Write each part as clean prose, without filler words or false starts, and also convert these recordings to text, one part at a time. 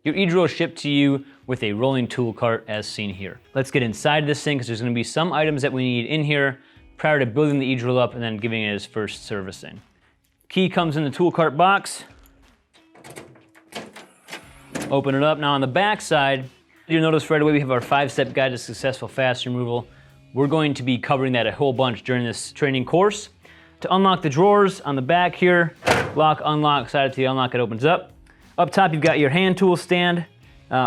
Your e-drill is shipped to you with a rolling tool cart as seen here. Let's get inside this thing because there's going to be some items that we need in here prior to building the e-drill up and then giving it its first servicing. Key comes in the tool cart box. Open it up. Now on the back side, you'll notice right away we have our 5-step guide to successful fastener removal. We're going to be covering that a whole bunch during this training course. To unlock the drawers on the back here, lock, unlock, side to the unlock, it opens up. Up top, you've got your hand tool stand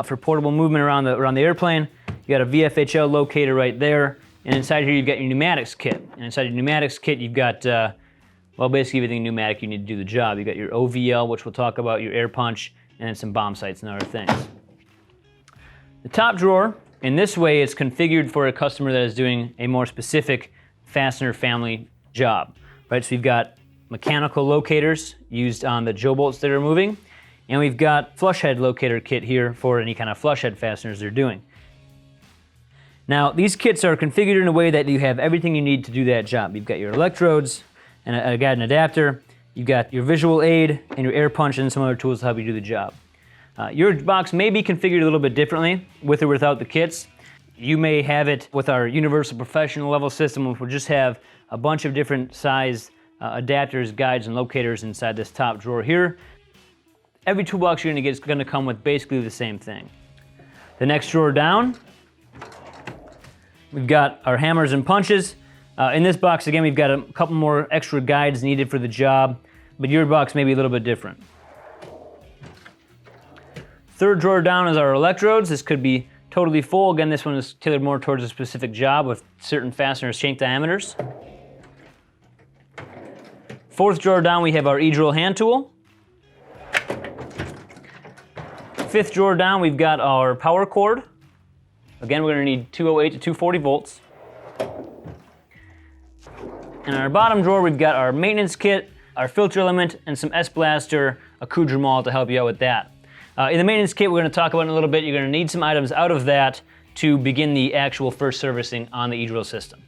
for portable movement around the airplane. You got a VFHL locator right there. And inside here, you've got your pneumatics kit. And inside your pneumatics kit, you've got, well, basically everything pneumatic you need to do the job. You've got your OVL, which we'll talk about, your air punch, and then some bomb sights and other things. The top drawer, in this way, it's configured for a customer that is doing a more specific fastener family job. Right, so we've got mechanical locators used on the Joe bolts that are moving, and we've got flush head locator kit here for any kind of flush head fasteners they're doing. Now, these kits are configured in a way that you have everything you need to do that job. You've got your electrodes, and a guide and adapter, you've got your visual aid, and your air punch, and some other tools to help you do the job. Your box may be configured a little bit differently, with or without the kits. You may have it with our universal professional level system, which will just have a bunch of different size adapters, guides, and locators inside this top drawer here. Every toolbox you're gonna get is gonna come with basically the same thing. The next drawer down, we've got our hammers and punches. In this box, again, we've got a couple more extra guides needed for the job, but your box may be a little bit different. Third drawer down is our electrodes. This could be totally full. Again, this one is tailored more towards a specific job with certain fastener shank diameters. Fourth drawer down, we have our e-drill hand tool. Fifth drawer down, we've got our power cord. Again, we're gonna need 208 to 240 volts. And in our bottom drawer, we've got our maintenance kit, our filter element, and some S-Blaster accoutrement to help you out with that. In the maintenance kit, we're gonna talk about in a little bit, you're gonna need some items out of that to begin the actual first servicing on the e-drill system.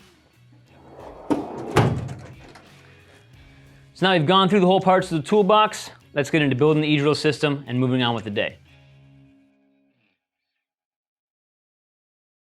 So now we've gone through the whole parts of the toolbox. Let's get into building the e-drill system and moving on with the day.